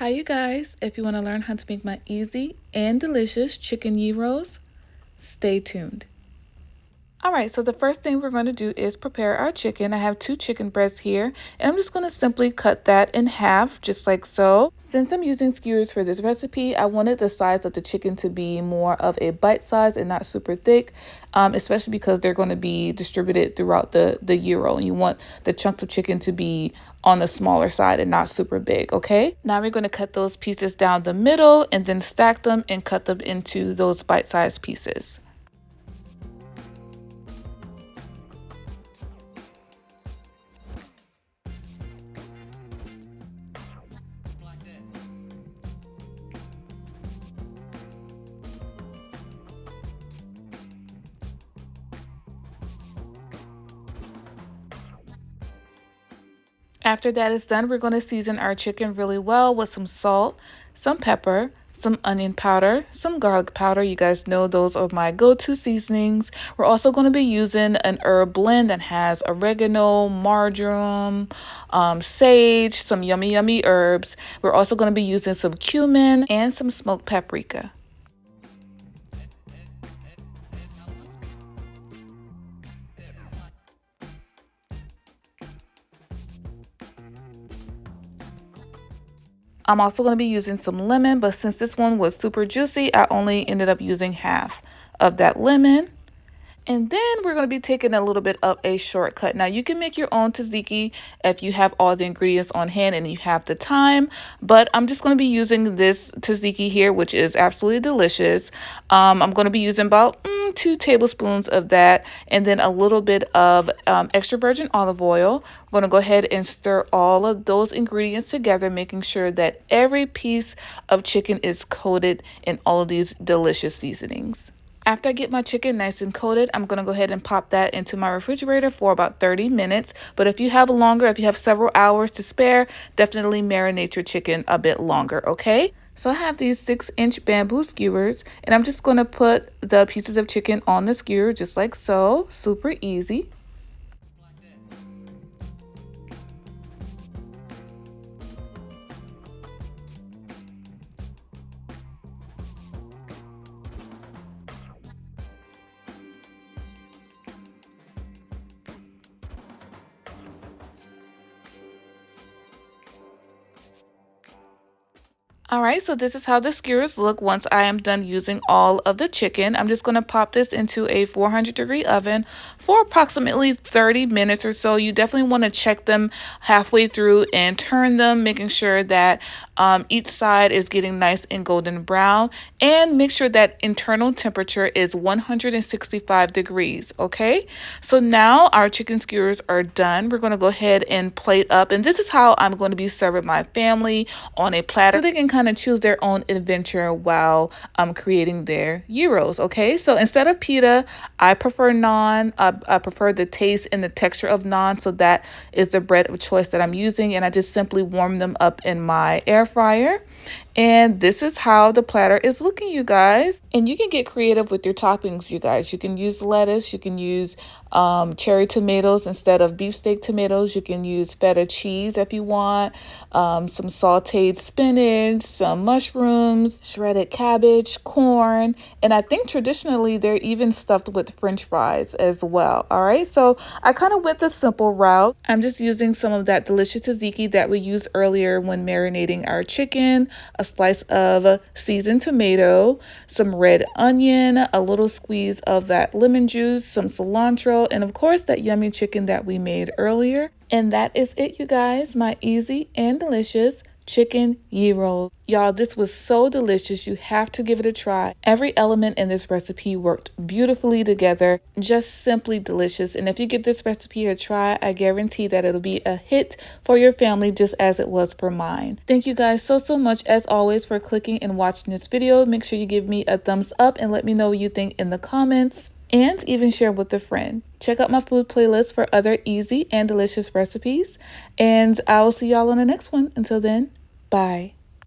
Hi you guys, if you want to learn how to make my easy and delicious chicken gyros, stay tuned. Alright, so the first thing we're going to do is prepare our chicken. I have 2 chicken breasts here, and I'm just going to simply cut that in half, just like so. Since I'm using skewers for this recipe, I wanted the size of the chicken to be more of a bite size and not super thick, especially because they're going to be distributed throughout the gyro, and you want the chunks of chicken to be on the smaller side and not super big, okay? Now we're going to cut those pieces down the middle and then stack them and cut them into those bite-sized pieces. After that is done, we're going to season our chicken really well with some salt, some pepper, some onion powder, some garlic powder. You guys know those are my go-to seasonings. We're also going to be using an herb blend that has oregano, marjoram, sage, some yummy herbs. We're also going to be using some cumin and some smoked paprika. I'm also going to be using some lemon, but since this one was super juicy, I only ended up using half of that lemon. And then we're going to be taking a little bit of a shortcut. Now, you can make your own tzatziki if you have all the ingredients on hand and you have the time. But I'm just going to be using this tzatziki here, which is absolutely delicious. I'm going to be using about 2 tablespoons of that and then a little bit of extra virgin olive oil. I'm going to go ahead and stir all of those ingredients together, making sure that every piece of chicken is coated in all of these delicious seasonings. After I get my chicken nice and coated, I'm going to go ahead and pop that into my refrigerator for about 30 minutes. But if you have longer, if you have several hours to spare, definitely marinate your chicken a bit longer, okay? So I have these 6-inch bamboo skewers, and I'm just going to put the pieces of chicken on the skewer just like so. Super easy. Alright, so this is how the skewers look once I am done using all of the chicken. I'm just going to pop this into a 400-degree oven for approximately 30 minutes or so. You definitely want to check them halfway through and turn them, making sure that each side is getting nice and golden brown. And make sure that internal temperature is 165 degrees, okay? So now our chicken skewers are done. We're going to go ahead and plate up. And this is how I'm going to be serving my family on a platter, so they can kind of choose their own adventure while creating their gyros, okay? So instead of pita, I prefer naan. I prefer the taste and the texture of naan, so that is the bread of choice that I'm using, and I just simply warm them up in my air fryer. And this is how the platter is looking, you guys. And you can get creative with your toppings, you guys. You can use lettuce, you can use cherry tomatoes instead of beefsteak tomatoes. You can use feta cheese if you want, some sauteed spinach, some mushrooms, shredded cabbage, corn, and I think traditionally they're even stuffed with French fries as well. All right, so I kind of went the simple route. I'm just using some of that delicious tzatziki that we used earlier when marinating our chicken, a slice of seasoned tomato, some red onion, a little squeeze of that lemon juice, some cilantro, and of course that yummy chicken that we made earlier. And that is it, you guys, my easy and delicious chicken gyros. Y'all, this was so delicious. You have to give it a try. Every element in this recipe worked beautifully together. Just simply delicious. And if you give this recipe a try, I guarantee that it'll be a hit for your family just as it was for mine. Thank you guys so much as always for clicking and watching this video. Make sure you give me a thumbs up and let me know what you think in the comments. And even share with a friend. Check out my food playlist for other easy and delicious recipes. And I will see y'all on the next one. Until then, bye.